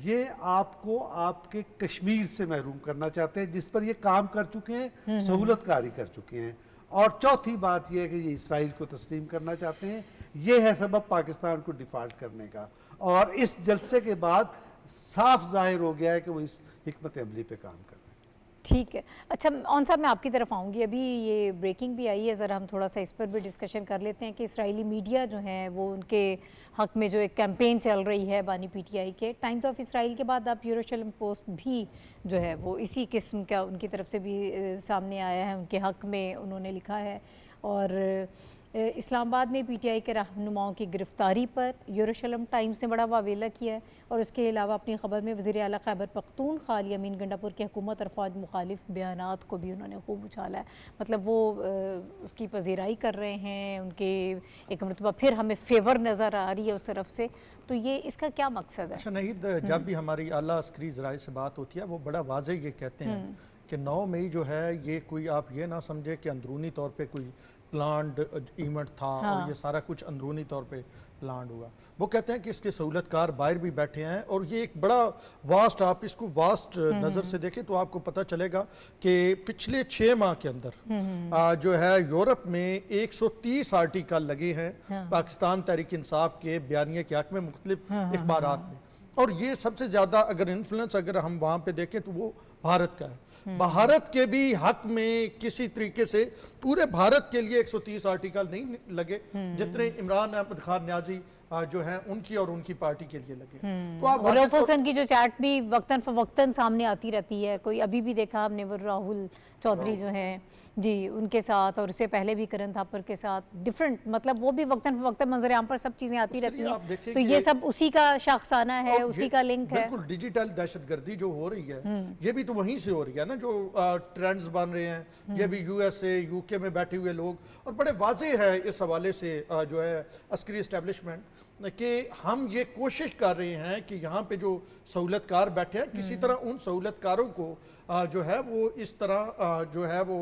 ये आपको आपके कश्मीर से महरूम करना चाहते हैं, जिस पर ये काम कर चुके हैं, सहूलत कारी कर चुके हैं। और चौथी बात ये है कि ये इसराइल को तस्लीम करना चाहते हैं। ये है सबब पाकिस्तान को डिफॉल्ट करने का। और इस जलसे के बाद साफ जाहिर हो गया है कि वो इस हिकमत अमली पे काम कर रहे हैं। ठीक है। अच्छा ऑन साहब, मैं आपकी तरफ आऊँगी। अभी ये ब्रेकिंग भी आई है, ज़रा हम थोड़ा सा इस पर भी डिस्कशन कर लेते हैं कि इसराइली मीडिया जो है वो उनके हक़ में जो एक कैंपेन चल रही है बानी पीटीआई के, टाइम्स ऑफ इसराइल के बाद आप यरूशलेम पोस्ट भी जो है वो इसी किस्म का उनकी तरफ से भी सामने आया है, उनके हक़ में उन्होंने लिखा है। और इस्लामाबाद में पीटीआई के रहनुमाओं की गिरफ्तारी पर यरूशलेम टाइम्स ने बड़ा वावेला किया है। और उसके अलावा अपनी ख़बर में वज़ीर आला खैबर पख्तूनख्वा यामीन गंडापुर की हुकूमत और फ़ौज मुखालिफ बयानात को भी उन्होंने खूब उछाला है। मतलब वो उसकी पजीराई कर रहे हैं, उनके एक मरतबा फिर हमें फेवर नज़र आ रही है उस तरफ से। तो ये इसका क्या मकसद है? अच्छा नहीं, जब भी हमारी आला अस्करी ज़राए से बात होती है वो बड़ा वाज़ेह ये कहते हैं कि 9 मई जो है ये कोई, आप ये ना समझे कि अंदरूनी तौर पे कोई प्लान्ड इवेंट था। और ये सारा कुछ अंदरूनी तौर पे प्लान्ड हुआ। वो कहते हैं कि इसके सहूलतकार बाहर भी बैठे हैं और ये एक बड़ा वास्ट, आप इसको वास्ट नज़र से देखें तो आपको पता चलेगा कि पिछले 6 माह के अंदर जो है यूरोप में 130 आर्टिकल लगे हैं पाकिस्तान तहरीक इंसाफ के बयानिए के हक़ में मुख्तलिफ अखबारात में। और ये सबसे ज़्यादा अगर इन्फ्लुएंस अगर हम वहाँ पे देखें तो वो भारत का है। भारत के भी हक में किसी तरीके से पूरे भारत के लिए 130 आर्टिकल नहीं लगे जितने इमरान अहमद खान न्याजी जो है उनकी और उनकी पार्टी के लिए लगे। तो आप रऊफ हसन की जो चैट भी वक्तन फवक्तन सामने आती रहती है, कोई अभी भी देखा हमने वो राहुल चौधरी जो हैं जी उनके साथ, और उससे पहले भी करण थापर के साथ डिफरेंट, मतलब वो भी वक्तन फवक्तन मंजर आम पर सब चीज़ें आती रहती हैं। तो ये सब उसी का शाखसाना है, उसी का लिंक है। बिल्कुल डिजिटल दहशतगर्दी जो हो रही है ये भी तो वहीं से हो रही है ना, जो ट्रेंड्स बन रहे हैं। ये भी यूएसए यूके में बैठे हुए लोग, और बड़े वाज़ेह है इस हवाले से जो है अस्करी एस्टेब्लिशमेंट कि हम ये कोशिश कर रहे हैं कि यहाँ पे जो सहूलतकार बैठे हैं किसी तरह उन सहूलतकारों को जो है वो इस तरह जो है वो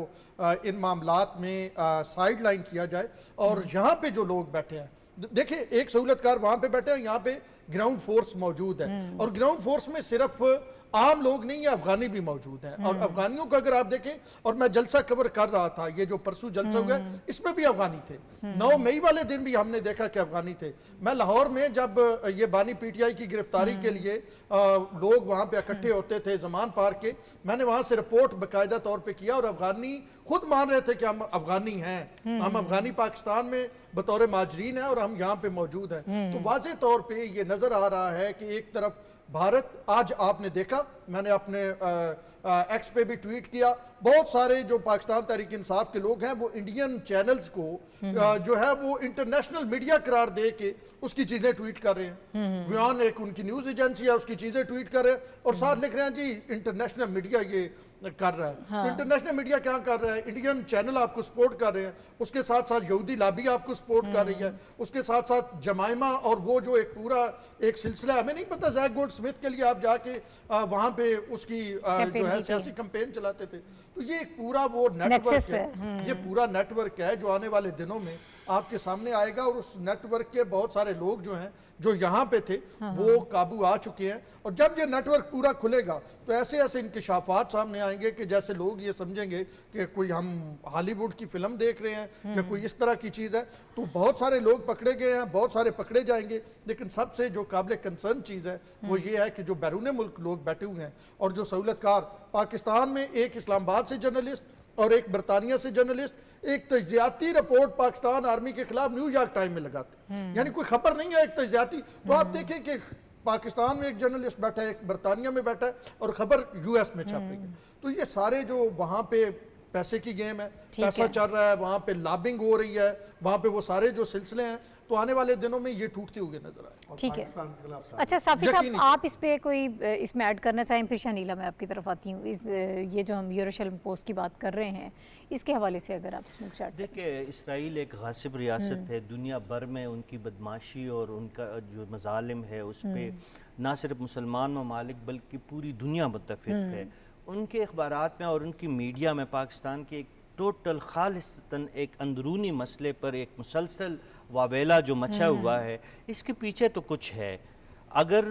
इन मामलात में साइड लाइन किया जाए। और यहाँ पे जो लोग बैठे हैं, देखिए एक सहूलतकार वहाँ पे बैठे हैं, यहाँ पे ग्राउंड फोर्स मौजूद है। और ग्राउंड फोर्स में सिर्फ आम लोग नहीं है, अफगानी भी मौजूद हैं। और अफगानियों को अगर आप देखें, और मैं जलसा कवर कर रहा था, ये जो परसों जलसा हुआ इसमें भी अफगानी थे। 9 मई वाले दिन भी हमने देखा कि अफगानी थे। मैं लाहौर में जब ये बानी पीटीआई की गिरफ्तारी के लिए लोग वहां पे इकट्ठे होते थे जमान पार्क के, मैंने वहां से रिपोर्ट बाकायदा तौर पे किया और अफगानी खुद मान रहे थे कि हम अफगानी हैं, हम अफगानी पाकिस्तान में बतौर माजरीन हैं और हम यहाँ पे मौजूद हैं। तो वाज़ेह तौर पे ये नजर आ रहा है कि एक तरफ भारत, आज आपने देखा, मैंने अपने एक्स पे भी ट्वीट किया, बहुत सारे जो पाकिस्तान तहरीक इंसाफ के लोग हैं वो इंडियन चैनल्स को जो है वो इंटरनेशनल मीडिया करार दे के उसकी चीजें ट्वीट कर रहे हैं। वियान एक उनकी न्यूज एजेंसी है, उसकी चीजें ट्वीट कर रहे हैं और साथ लिख रहे हैं जी इंटरनेशनल मीडिया ये कर रहा है। तो इंटरनेशनल मीडिया क्या कर रहा है? इंडियन चैनल आपको सपोर्ट कर रहे हैं, उसके साथ साथ यहूदी लाबी आपको सपोर्ट कर रही है, उसके साथ साथ जमाइमा और वो जो एक पूरा एक सिलसिला, हमें नहीं पता जैक गोल्डस्मिथ के लिए आप जाके वहां पे उसकी जो है सियासी कैंपेन चलाते थे। तो ये एक पूरा वो नेटवर्क है, ये पूरा नेटवर्क है जो आने वाले दिनों में आपके सामने आएगा। और उस नेटवर्क के बहुत सारे लोग जो हैं जो यहाँ पे थे वो काबू आ चुके हैं। और जब ये नेटवर्क पूरा खुलेगा तो ऐसे ऐसे इंकशाफात सामने आएंगे कि जैसे लोग ये समझेंगे कि कोई हम हॉलीवुड की फिल्म देख रहे हैं या कोई इस तरह की चीज़ है। तो बहुत सारे लोग पकड़े गए हैं, बहुत सारे पकड़े जाएंगे, लेकिन सबसे जो काबिल कंसर्न चीज़ है वो ये है कि जो बैरून मुल्क लोग बैठे हुए हैं और जो सहूलतकार, पाकिस्तान में एक इस्लामाबाद से जर्नलिस्ट और एक बरतानिया से जर्नलिस्ट एक तज्जियाती रिपोर्ट पाकिस्तान आर्मी के खिलाफ न्यूयॉर्क टाइम में लगाते हैं, यानी कोई खबर नहीं है, एक तज्जियाती। तो आप देखें कि पाकिस्तान में एक जर्नलिस्ट बैठा है, एक बरतानिया में बैठा है और खबर यूएस में छप रही है। तो ये सारे जो वहाँ पे पैसे की गेम है, ठीक पैसा है। चल रहा है, वहाँ पे लॉबिंग हो रही है, वहाँ पे वो सारे जो सिलसिले हैं, तो आने वाले दिनों में ये टूटते हुए नजर आए। ठीक है। अच्छा साफी साहब, यकीनी आप इस पे कोई इसमें ऐड करना चाहें? फिर शनीला मैं आपकी तरफ आती हूँ। इस ये जो हम यरूशलेम पोस्ट की बात कर रहे हैं, इसके हवाले से अगर आप इसमें कुछ ऐड करें। देखिए, इसराइल एक गासिब रियासत है। दुनिया भर में उनकी बदमाशी और उनका जो मजालिम है उस पर ना सिर्फ मुसलमान ममालिक बल्कि पूरी दुनिया मुत्तफिक है। उनके अखबारात में और उनकी मीडिया में पाकिस्तान के एक टोटल खालिस्तन एक अंदरूनी मसले पर एक मुसलसल वावेला जो मचा हुआ है, इसके पीछे तो कुछ है। अगर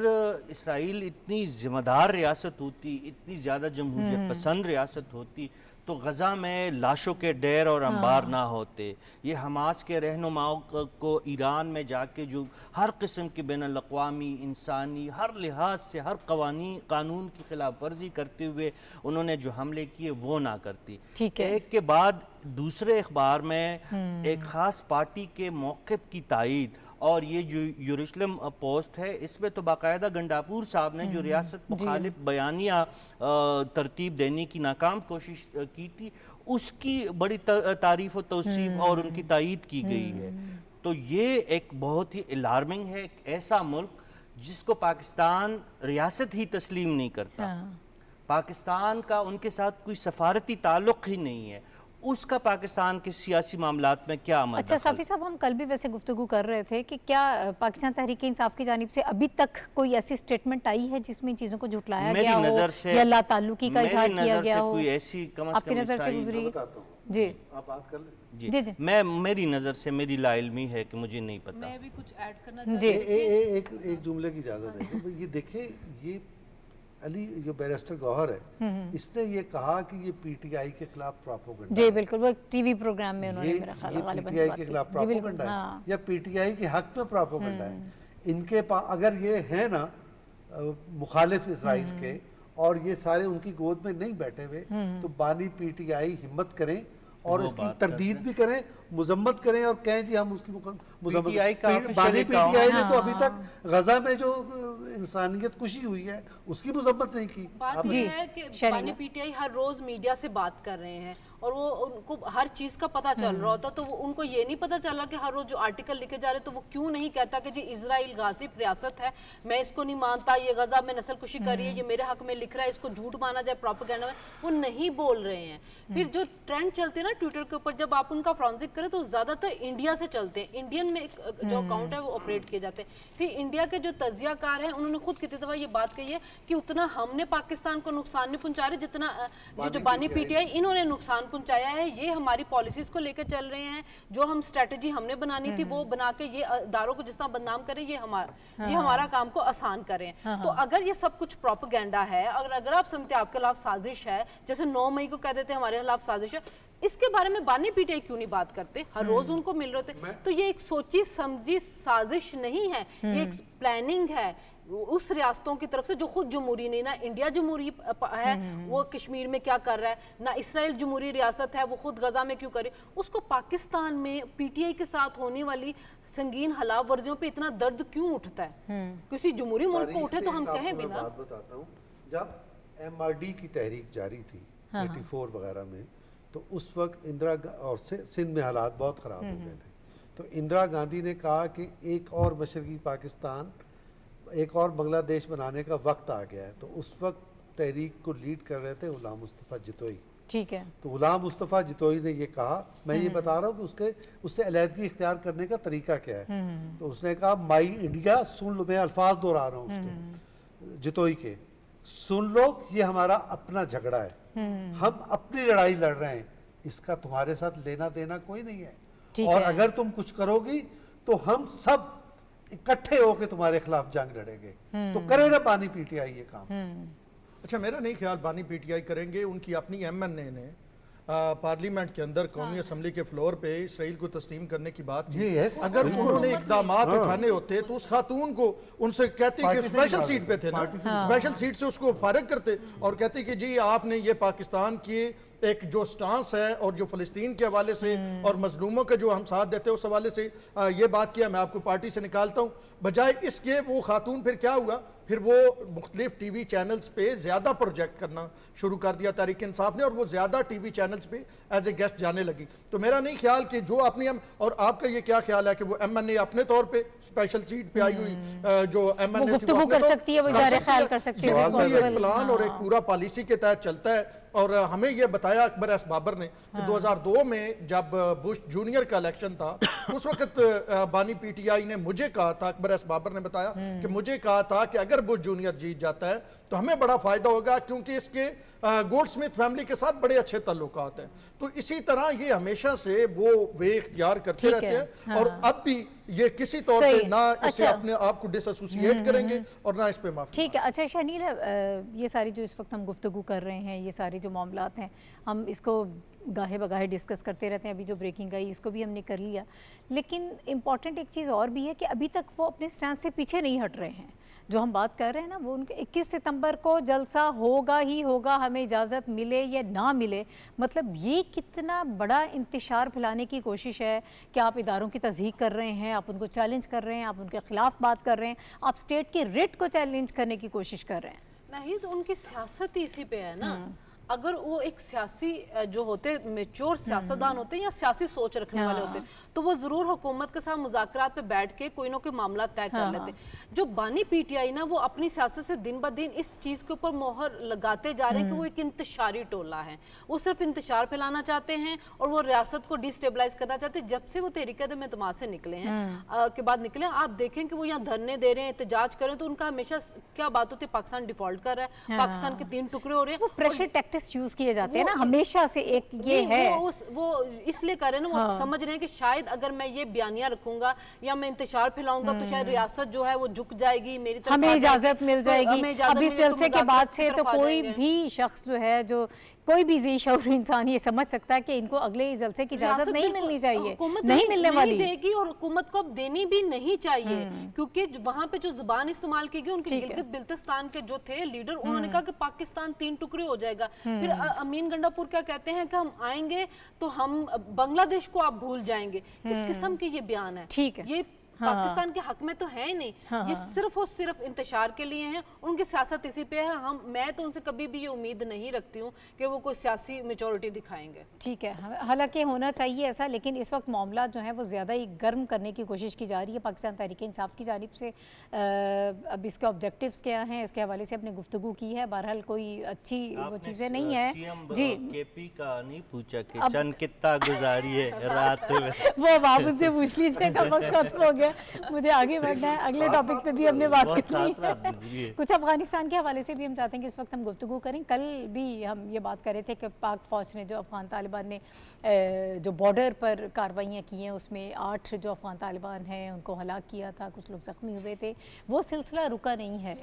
इसराइल इतनी ज़िम्मेदार रियासत होती, इतनी ज़्यादा जमहूरियत पसंद रियासत होती, तो गज़ा में लाशों के ढेर और अंबार ना होते। ये हमास के रहनुमाओं को ईरान में जाके जो हर किस्म की बैनुल-अक़वामी इंसानी हर लिहाज से हर कानून की खिलाफ वर्जी करते हुए उन्होंने जो हमले किए वो ना करती। ठीक है। एक के बाद दूसरे अखबार में एक ख़ास पार्टी के मौक़िफ़ की तायीद, और ये जो यरूशलेम पोस्ट है इसमें तो बाकायदा गंडापुर साहब ने जो रियासत मुखालिफ बयानिया तरतीब देने की नाकाम कोशिश की थी, उसकी बड़ी तारीफ़ व तौसीफ़ और उनकी तायीद की गई है। तो ये एक बहुत ही अलार्मिंग है। एक ऐसा मुल्क जिसको पाकिस्तान रियासत ही तस्लीम नहीं करता, पाकिस्तान का उनके साथ कोई सफारती ताल्लुक़ ही नहीं है, उसका पाकिस्तान के सियासी मामलात में क्या अमल? अच्छा साफी साहब, हम कल भी वैसे गुफ्तगू कर रहे थे कि क्या पाकिस्तान तहरीक इंसाफ की जानिब से अभी तक कोई ऐसी स्टेटमेंट आई है जिसमें इन चीज़ों को झुटलाया गया हो या ला ताल्लुकी का इजहार किया गया हो? कोई ऐसी आपकी नज़र से गुजरी है? जी आप बात कर लें। जी, जी, जी। मेरी नज़र से मेरी लाइल्मी है कि मुझे नहीं पता। मैं भी कुछ ऐड करना जी। एक जुमले की इजाज़त है। तो ये देखें, ये अली जो बैरिस्टर गौहर है, इसने ये कहा कि ये पीटीआई के खिलाफ प्रोपेगेंडा जी बिल्कुल, वो एक टीवी प्रोग्राम में उन्होंने ये मेरा ख्याल ये गालिबन पीटीआई बात के की। खिलाफ जी बिल्कुल, प्रोपेगेंडा है हाँ। या पीटीआई के हक में प्रोपेगेंडा है। इनके पास अगर ये है ना मुखालिफ इसराइल के, और ये सारे उनकी गोद में नहीं बैठे हुए, तो बानी पीटीआई हिम्मत करें और इसकी तरदीद भी करें, मुजम्मत करें और कहें जी हम उसकी PTI का मुजम्मत। बानी पीटीआई ने तो हाँ। अभी तक गजा में जो इंसानियत कुशी हुई है उसकी मुजम्मत नहीं की। बात जी, ये है कि शर्मिला। बानी पीटीआई हर रोज मीडिया से बात कर रहे हैं और वो उनको हर चीज का पता चल रहा होता, तो वो उनको ये नहीं पता चला कि हर रोज जो आर्टिकल लिखे जा रहे तो वो क्यों नहीं कहता कि जी इजराइल गासिब रियासत है, मैं इसको नहीं मानता, ये गजा में नस्लकुशी कर रही है, ये मेरे हक में लिख रहा है, इसको झूठ माना जाए प्रोपेगेंडा में। वो नहीं बोल रहे हैं। फिर जो ट्रेंड चलते हैं ना ट्विटर के ऊपर, जब आप उनका फ्रॉन्जिक करें तो ज्यादातर इंडिया से चलते हैं, इंडियन में एक जो अकाउंट है वो ऑपरेट किए जाते हैं। फिर इंडिया के जो तजियाकार हैं उन्होंने खुद कितनी दफा ये बात कही है कि उतना हमने पाकिस्तान को नुकसान नहीं पहुंचा रहे जितना जो बानी पीटीआई इन्होंने नुकसान पहुंचाया है। ये हमारी पॉलिसीज को लेकर चल रहे हैं, जो हम स्ट्रेटजी हमने बनानी थी वो बना के ये इदारों को जिस तरह बदनाम करें, ये हमारा काम को आसान करें। तो अगर ये सब कुछ प्रोपेगेंडा है, अगर आप समझते हैं आपके खिलाफ साजिश है, जैसे 9 मई को कह देते हैं हमारे खिलाफ साजिश है, इसके बारे में बानी पीटीआई क्यों नहीं बात करते? हर रोज उनको मिल रहे थे। तो ये एक सोची समझी साजिश नहीं है, ये एक प्लानिंग है उस रियासतों की तरफ से जो खुद जमहूरी नहीं, ना इंडिया जमहूरी है वो कश्मीर में क्या कर रहा है, ना इसराइल जमहूरी रियासत है वो खुद गजा में क्यों करे, उसको पाकिस्तान में पीटीआई के साथ होने वाली संगीन हलाफ वर्जियों पे इतना दर्द क्यों उठता है? किसी जमहूरी मुल्क को उठे तो हम कहें भी ना। बात बताता हूँ, जब एमआरडी की तहरीक जारी थी 84 वगैरह में, तो उस वक्त और सिंध में हालात बहुत ख़राब हो गए थे। तो इंदिरा गांधी ने कहा कि एक और मशरकी पाकिस्तान, एक और बांग्लादेश बनाने का वक्त आ गया है। तो उस वक्त तहरीक को लीड कर रहे थे गुलाम मुस्तफ़ा जितोई। ठीक है। तो गुलाम मुस्तफ़ा जितोई ने ये कहा, मैं ये बता रहा हूँ कि उससे अलहदगी इख्तियार करने का तरीका क्या है। तो उसने कहा माई इंडिया सुन लो, मैं अल्फाज दोहरा रहा हूँ उसके, जितोई के, सुन लो ये हमारा अपना झगड़ा है, हम अपनी लड़ाई लड़ रहे हैं, इसका तुम्हारे साथ लेना देना कोई नहीं है, और अगर तुम कुछ करोगी तो हम सब इकट्ठे होकर तुम्हारे खिलाफ जंग लड़ेंगे। तो करे ना बानी पीटीआई ये काम। अच्छा, मेरा नहीं ख्याल बानी पीटीआई करेंगे। उनकी अपनी एमएनए ने पार्लियामेंट के अंदर कौमी असम्बली के फ्लोर पे इसराइल को तस्लीम करने की बात की। अगर उन्होंने इकदाम उठाने होते तो उस खातून को उनसे कहते कि स्पेशल सीट पे थे ना, स्पेशल सीट से उसको फारिग करते और कहते कि जी आपने ये पाकिस्तान की ایک جو سٹانس ہے اور جو فلسطین کے حوالے سے اور مظلوموں کے جو ہم ساتھ دیتے ہیں اس حوالے سے یہ بات کیا میں آپ کو پارٹی سے نکالتا ہوں. بجائے اس کے وہ خاتون پھر کیا ہوا, پھر وہ مختلف ٹی وی چینلز پہ زیادہ پروجیکٹ کرنا شروع کر دیا تحریک انصاف نے, اور وہ زیادہ ٹی وی چینلز پہ ایز اے گیسٹ جانے لگی. تو میرا نہیں خیال کہ جو اپنی اور آپ کا یہ کیا خیال ہے کہ وہ ایم این اے اپنے طور پہ اسپیشل سیٹ پہ آئی ہوئی جو ایم این اے گفتگو کر سکتی ہے, وہ اظہار خیال کر سکتی ہے, ایک پلان اور ایک پورا پالیسی کے تحت چلتا ہے. اور ہمیں یہ بتایا اکبر ایس بابر نے کہ 2002 میں جب بش جونیئر کا الیکشن تھا اس وقت بانی پی ٹی آئی نے مجھے کہا تھا, اکبر ایس بابر نے بتایا کہ مجھے کہا تھا کہ اگر بش جونیئر جیت جاتا ہے تو ہمیں بڑا فائدہ ہوگا کیونکہ اس کے گولڈ سمتھ فیملی کے ساتھ بڑے اچھے تعلقات ہیں. تو اسی طرح یہ ہمیشہ سے وہ وے اختیار کرتے رہتے ہیں اور اب بھی یہ کسی طور پہ نہ اسے اپنے آپ کو ڈس ایسوسیٹ کریں گے اور نہ اس پہ معافی. ٹھیک ہے. اچھا شہنیل, یہ ساری جو اس وقت ہم گفتگو کر رہے ہیں, یہ سارے جو معاملات ہیں, ہم اس کو گاہے بگاہے ڈسکس کرتے رہتے ہیں. ابھی جو بریکنگ آئی اس کو بھی ہم نے کر لیا, لیکن امپورٹنٹ ایک چیز اور بھی ہے کہ ابھی تک وہ اپنے سٹینڈ سے پیچھے نہیں ہٹ رہے ہیں. جو ہم بات کر رہے ہیں نا, وہ ان کے 21 ستمبر کو جلسہ ہوگا ہی ہوگا, ہمیں اجازت ملے یا نہ ملے. مطلب یہ کتنا بڑا انتشار پھیلانے کی کوشش ہے کہ آپ اداروں کی تضحیق کر رہے ہیں, آپ ان کو چیلنج کر رہے ہیں, آپ ان کے خلاف بات کر رہے ہیں, آپ اسٹیٹ کی ریٹ کو چیلنج کرنے کی کوشش کر رہے ہیں. نہیں تو ان کی سیاست ہی اسی پہ ہے نا. اگر وہ ایک سیاسی جو ہوتے میچور سیاستدان ہوتے ہیں یا سیاسی سوچ رکھنے والے ہوتے ہیں تو وہ ضرور حکومت کے ساتھ مذاکرات پہ بیٹھ کے کوئی نہ کوئی معاملات طے کر لیتے. جو بانی پی ٹی آئی نا, وہ اپنی سیاست سے دن بدن اس چیز کے اوپر مہر لگاتے جا رہے ہیں کہ وہ ایک انتشاری ٹولہ ہے. وہ صرف انتشار پھیلانا چاہتے ہیں اور وہ ریاست کو ڈیسٹیبلائز کرنا چاہتے ہیں. جب سے وہ تحریک عدم اعتماد سے نکلے ہیں کے بعد نکلے, آپ دیکھیں کہ وہ یہاں دھرنے دے رہے ہیں, احتجاج کر رہے ہیں, تو ان کا ہمیشہ کیا بات ہوتی ہے, پاکستان ڈیفالٹ کر رہا ہے, پاکستان کے 3 ٹکڑے ہو رہے ہیں. وہ پریشر ٹیکٹکس یوز کیے جاتے ہیں نا ہمیشہ سے, ایک یہ ہے وہ اس لیے کر رہے ہیں نا, وہ سمجھ رہے ہیں کہ شاید اگر میں یہ بیانیہ رکھوں گا یا میں انتشار پھیلاؤں گا تو شاید ریاست جو ہے وہ جھک جائے گی, میری طرف ہمیں اجازت مل جائے گی. اب اس جلسے کے بعد سے تو کوئی بھی شخص جو ہے, جو کوئی بھی ذی شعور انسان یہ سمجھ سکتا ہے کہ ان کو اگلے جلسے کی اجازت نہیں ملنی چاہیے, نہیں ملنے والی دے گی, اور حکومت کو اب دینی بھی نہیں چاہیے. کیونکہ وہاں پہ جو زبان استعمال کی گئی, ان کے گلگت بلتستان کے جو تھے لیڈر, انہوں نے کہا کہ پاکستان 3 ٹکڑے ہو جائے گا. پھر امین گنڈا پور کیا کہتے ہیں کہ ہم آئیں گے تو ہم بنگلہ دیش کو آپ بھول جائیں گے. کس قسم کی یہ بیان ہے؟ ٹھیک ہے, یہ پاکستان کے حق میں تو ہے ہی نہیں, یہ صرف اور صرف انتشار کے لیے ہیں. ان کی سیاست اسی پہ ہے. میں تو ان سے کبھی بھی یہ امید نہیں رکھتی ہوں کہ وہ کوئی سیاسی میچورٹی دکھائیں گے. ٹھیک ہے, حالانکہ ہونا چاہیے ایسا, لیکن اس وقت معاملات جو ہیں وہ زیادہ ہی گرم کرنے کی کوشش کی جا رہی ہے پاکستان تحریک انصاف کی جانب سے. اب اس کے آبجیکٹیوز کیا ہیں اس کے حوالے سے اپنے گفتگو کی ہے. بہرحال کوئی اچھی وہ چیزیں نہیں ہیں. جی, کے پی کا نہیں پوچھا کہ چند کتنا گزاری ہے رات میں, وہ آپ ان سے پوچھ لیجیے کا وقت ختم ہو گیا, مجھے آگے بڑھنا ہے. اگلے ٹاپک پہ بھی ہم نے بات کرنی ہے. کچھ افغانستان کے حوالے سے بھی ہم چاہتے ہیں کہ اس وقت ہم گفتگو کریں. کل بھی ہم یہ بات کر رہے تھے کہ پاک فوج نے جو افغان طالبان نے جو بارڈر پر کارروائیاں کی ہیں, اس میں 8 جو افغان طالبان ہیں ان کو ہلاک کیا تھا, کچھ لوگ زخمی ہوئے تھے. وہ سلسلہ رکا نہیں ہے,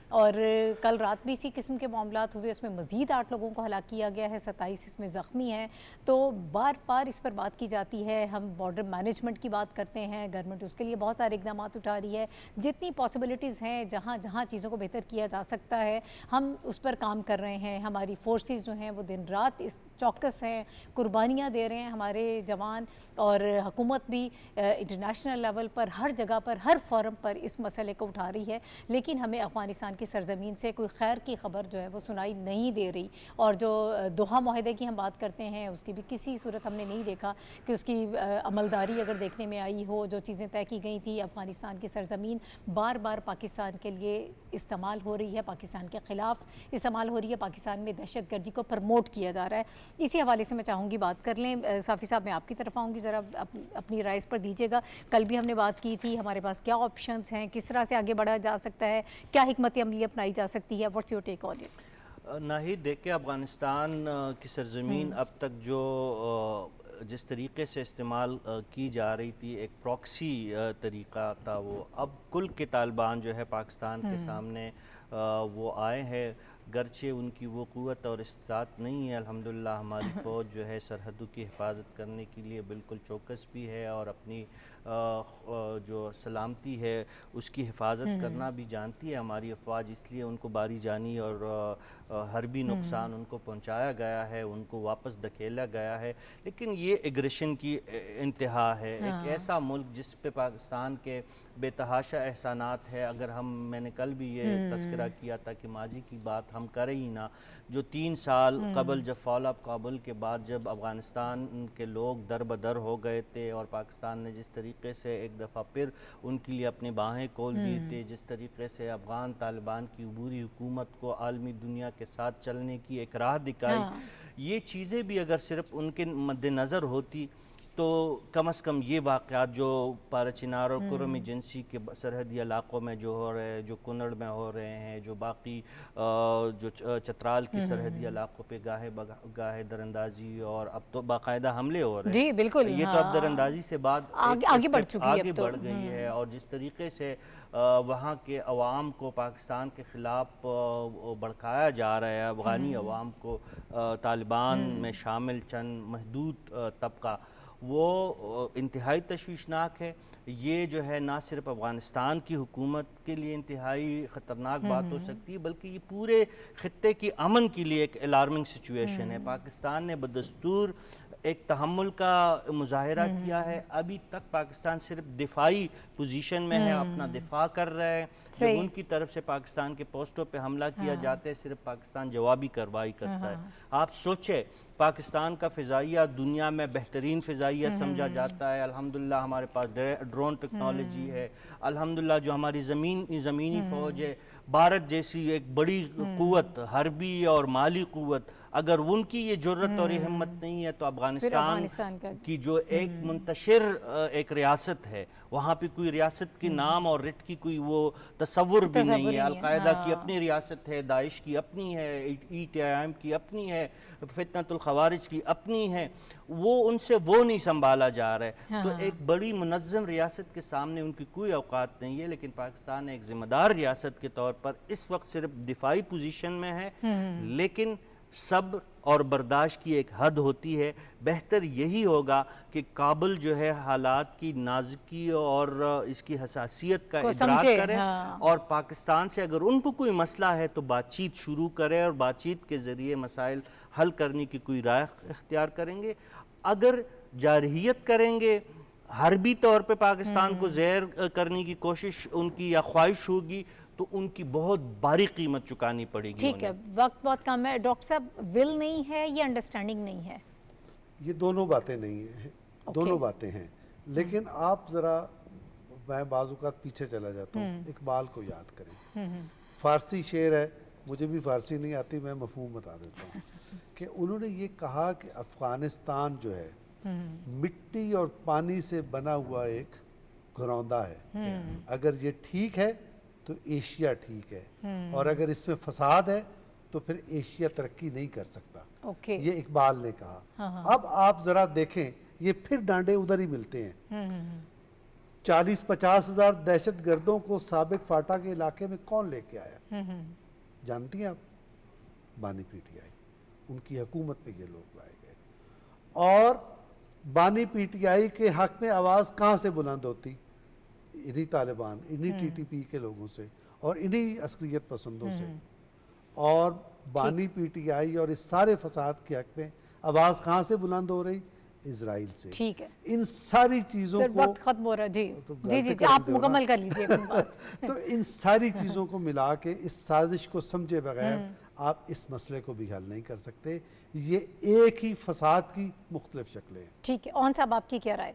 اور کل رات بھی اسی قسم کے معاملات ہوئے. اس میں مزید 8 لوگوں کو ہلاک کیا گیا ہے, 27 اس میں زخمی ہیں. تو بار بار اس پر بات کی جاتی ہے. ہم بارڈر مینجمنٹ کی بات کرتے ہیں, گورنمنٹ اس کے لیے بہت سارے اقدامات اٹھا رہی ہے. جتنی پاسبلٹیز ہیں, جہاں جہاں چیزوں کو بہتر کیا جا سکتا ہے, ہم اس پر کام کر رہے ہیں. ہماری فورسز جو ہیں وہ دن رات اس چوکس ہیں, قربانیاں دے رہے ہیں ہمارے جوان, اور حکومت بھی انٹرنیشنل لیول پر ہر جگہ پر ہر فورم پر اس مسئلے کو اٹھا رہی ہے. لیکن ہمیں افغانستان کی سرزمین سے کوئی خیر کی خبر جو ہے وہ سنائی نہیں دے رہی. اور جو دوحہ معاہدے کی ہم بات کرتے ہیں, اس کی بھی کسی صورت ہم نے نہیں دیکھا کہ اس کی عملداری اگر دیکھنے میں آئی ہو. جو چیزیں طے کی گئی تھی, افغانستان کی سرزمین بار بار پاکستان کے لیے استعمال ہو رہی ہے, پاکستان کے خلاف استعمال ہو رہی ہے, پاکستان میں دہشت گردی کو پروموٹ کیا جا رہا ہے. اسی حوالے سے میں چاہوں گی بات کر لیں. صافی صاحب, میں آپ کی طرف آؤں گی, ذرا اپنی رائے اس پر دیجیے گا. کل بھی ہم نے بات کی تھی, ہمارے پاس کیا آپشنز ہیں, کس طرح سے آگے بڑھا جا سکتا ہے, کیا حکمت عملی اپنائی جا سکتی ہے. What's your take on it? Naheed, دیکھیں افغانستان کی سرزمین اب تک جو جس طریقے سے استعمال کی جا رہی تھی, ایک پراکسی طریقہ تھا, وہ اب کل کے طالبان جو ہے پاکستان کے سامنے وہ آئے ہیں. گرچہ ان کی وہ قوت اور استطاعت نہیں ہے, الحمدللہ ہماری فوج جو ہے سرحدوں کی حفاظت کرنے کے لیے بالکل چوکس بھی ہے, اور اپنی جو سلامتی ہے اس کی حفاظت کرنا بھی جانتی ہے ہماری افواج. اس لیے ان کو باری جانی اور حربی نقصان ان کو پہنچایا گیا ہے، ان کو واپس دھکیلا گیا ہے، لیکن یہ ایگریشن کی انتہا ہے۔ ایک ایسا ملک جس پہ پاکستان کے بے تحاشا احسانات ہے، اگر میں نے کل بھی یہ تذکرہ کیا تھا کہ ماضی کی بات ہم کریں ہی نہ، جو 3 سال قبل جب فال آف کابل کے بعد جب افغانستان کے لوگ در بدر ہو گئے تھے اور پاکستان نے جس طریقے سے ایک دفعہ پھر ان کے لیے اپنی باہیں کھول دی تھی، جس طریقے سے افغان طالبان کی عبوری حکومت کو عالمی دنیا کے ساتھ چلنے کی ایک راہ دکھائی، یہ چیزیں بھی اگر صرف ان کے مد نظر ہوتی تو کم از کم یہ واقعات جو پارچینار اور کرم ایجنسی کے سرحدی علاقوں میں جو ہو رہے ہیں، جو کنڑ میں ہو رہے ہیں، جو باقی جو چترال کی سرحدی علاقوں پہ گاہے دراندازی اور اب تو باقاعدہ حملے ہو رہے ہیں، جی بالکل، یہ تو اب دراندازی سے بعد آگے بڑھ چکی ہے، آگے بڑھ گئی ہے، اور جس طریقے سے وہاں کے عوام کو پاکستان کے خلاف بھڑکایا جا رہا ہے، افغانی عوام کو، طالبان میں شامل چند محدود طبقہ، وہ انتہائی تشویشناک ہے۔ یہ جو ہے نہ صرف افغانستان کی حکومت کے لیے انتہائی خطرناک بات ہو سکتی ہے، بلکہ یہ پورے خطے کی امن کے لیے ایک الارمنگ سچویشن ہے۔ پاکستان نے بدستور ایک تحمل کا مظاہرہ کیا ہے، ابھی تک پاکستان صرف دفاعی پوزیشن میں ہے، اپنا دفاع کر رہا ہے، جب ان کی طرف سے پاکستان کے پوسٹوں پہ حملہ کیا جاتا ہے صرف پاکستان جوابی کارروائی کرتا ہے۔ آپ سوچیں، پاکستان کا فضائیہ دنیا میں بہترین فضائیہ سمجھا جاتا ہے، الحمدللہ ہمارے پاس ڈرون ٹیکنالوجی ہے، الحمدللہ جو ہماری زمینی فوج ہے، بھارت جیسی ایک بڑی قوت، حربی اور مالی قوت، اگر ان کی یہ جرت اور یہ ہمت نہیں ہے تو افغانستان کی جو ایک منتشر ایک ریاست ہے، وہاں پہ کوئی ریاست کے نام اور رٹ کی کوئی وہ تصور بھی نہیں ہے۔ القاعدہ کی اپنی ریاست ہے، داعش کی اپنی ہے، ETIM کی اپنی ہے، فتنۃ الخوارج کی اپنی ہے، وہ ان سے وہ نہیں سنبھالا جا رہا ہے۔ تو ایک بڑی منظم ریاست کے سامنے ان کی کوئی اوقات نہیں ہے، لیکن پاکستان ایک ذمہ دار ریاست کے طور پر اس وقت صرف دفاعی پوزیشن میں ہے، لیکن صبر اور برداشت کی ایک حد ہوتی ہے۔ بہتر یہی ہوگا کہ کابل جو ہے حالات کی نازکی اور اس کی حساسیت کا ادراک کرے، اور پاکستان سے اگر ان کو کوئی مسئلہ ہے تو بات چیت شروع کرے اور بات چیت کے ذریعے مسائل حل کرنے کی کوئی راہ اختیار کریں گے۔ اگر جارحیت کریں گے، حربی طور پہ پاکستان کو زہر کرنے کی کوشش ان کی یا خواہش ہوگی، تو ان کی بہت باری قیمت چکانی پڑے گی۔ ٹھیک ہے، وقت بہت کم ہے ڈاکٹر صاحب، ول نہیں ہے یا انڈرسٹینڈنگ نہیں ہے؟ یہ دونوں باتیں نہیں ہیں، دونوں باتیں ہیں، لیکن آپ ذرا، میں بعض اوقات پیچھے چلا جاتا ہوں، اقبال کو یاد کریں، فارسی شعر ہے، مجھے بھی فارسی نہیں آتی، میں مفہوم بتا دیتا ہوں کہ انہوں نے یہ کہا کہ افغانستان جو ہے مٹی اور پانی سے بنا ہوا ایک گھروندہ ہے، اگر یہ ٹھیک ہے تو ایشیا ٹھیک ہے، اور اگر اس میں فساد ہے تو پھر ایشیا ترقی نہیں کر سکتا۔ یہ اقبال نے کہا۔ اب آپ ذرا دیکھیں، یہ پھر ڈانڈے ادھر ہی ملتے ہیں۔ 40-50 ہزار دہشت گردوں کو سابق فاٹا کے علاقے میں کون لے کے آیا؟ جانتی ہیں آپ؟ بانی PTI، ان کی حکومت میں یہ لوگ لائے گئے، اور بانی PTI کے حق میں آواز کہاں سے بلند ہوتی؟ انہی طالبان، انہی TTP کے لوگوں سے، اور انہی عسکریت پسندوں سے، اور بانی PTI اور اس سارے فساد کے حق میں آواز کہاں سے بلند ہو رہی؟ اسرائیل سے۔ ٹھیک ہے، ان ساری چیزوں کو، وقت ختم ہو رہا ہے، جی آپ مکمل کر لیجئے اپنی بات۔ تو ان ساری چیزوں کو ملا کے اس سازش کو سمجھے بغیر آپ اس مسئلے کو بھی حل نہیں کر سکتے۔ یہ ایک ہی فساد کی مختلف شکلیں ہیں۔ ٹھیک ہے، اون صاحب آپ کی کیا رائے؟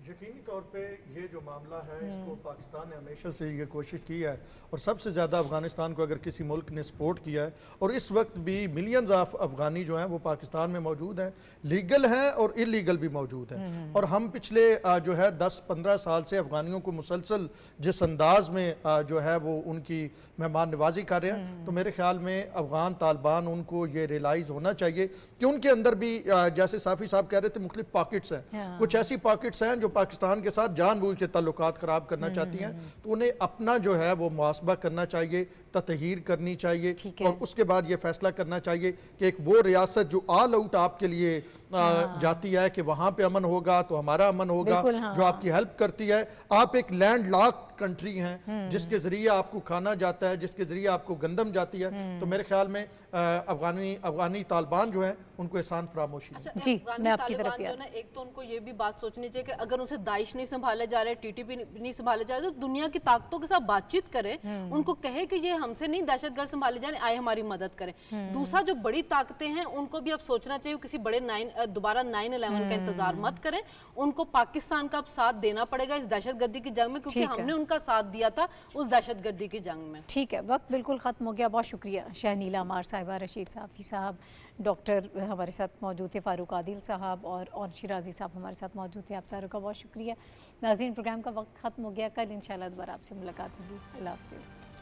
یقینی طور پہ یہ جو معاملہ ہے اس کو پاکستان نے ہمیشہ سے یہ کوشش کی ہے، اور سب سے زیادہ افغانستان کو اگر کسی ملک نے سپورٹ کیا ہے، اور اس وقت بھی ملینز آف افغانی جو ہیں وہ پاکستان میں موجود ہیں، لیگل ہیں اور اللیگل بھی موجود ہیں، اور ہم پچھلے جو ہے 10-15 سال سے افغانیوں کو مسلسل جس انداز میں جو ہے وہ ان کی مہمان نوازی کر رہے ہیں، تو میرے خیال میں افغان طالبان ان کو یہ ریلائز ہونا چاہیے کہ ان کے اندر بھی جیسے صافی صاحب کہہ رہے تھے مختلف پاکٹس ہیں، کچھ ایسی پاکٹس ہیں جو پاکستان کے ساتھ جان بوجھ کے تعلقات خراب کرنا چاہتی ہیں، تو انہیں اپنا جو ہے وہ محاسبہ کرنا چاہیے ततहीर करनी चाहिए ठीक है। और उसके बाद ये फैसला करना चाहिए कि एक वो रियासत जो ऑल आउट आपके लिए जाती है कि वहाँ पे अमन होगा तो हमारा अमन होगा, बिल्कुल, हाँ, जो आपकी हेल्प करती है। आप एक लैंड लॉक कंट्री हैं जिसके ज़रिए आपको खाना जाता है, जिसके ज़रिए आपको गंदम जाती है, तो मेरे ख्याल में अफगानी तालिबान जो है उनको एहसान फरामोशी है। अच्छा, जी, अफगानी मैं आपकी तरफ तालिबान जो ना, एक तो उनको ये भी बात सोचनी चाहिए कि अगर उसे दाइश नहीं संभाले जा रहे, टीटीपी नहीं संभाले जा रहे, तो दुनिया की ताकतों के साथ बातचीत करे, उनको कहे कि ये हमसे नहीं दहशतगर्द संभाले जाए, आए हमारी मदद करें। दूसरा, जो बड़ी ताकतें हैं उनको भी अब सोचना चाहिए, किसी बड़े दोबारा 9/11 का इंतजार मत करें, उनको पाकिस्तान का अब साथ देना पड़ेगा इस दहशतगर्दी की जंग में, क्योंकि ठीक है। हमने उनका साथ दिया था उस दहशतगर्दी की जंग में। ठीक है, वक्त बिल्कुल ख़त्म हो गया। बहुत शुक्रिया शहनीला अमार साहिबा, रशीद साफ़ी साहब, डॉक्टर हमारे साथ मौजूद थे, फ़ारूक आदिल साहब और शिराजी साहब हमारे साथ मौजूद थे। आप सारों का बहुत शुक्रिया। नाज़रीन, प्रोग्राम का वक्त ख़त्म हो गया। कल इंशाल्लाह दोबारा आपसे मुलाकात होगी। अल्लाह हाफ़िज़।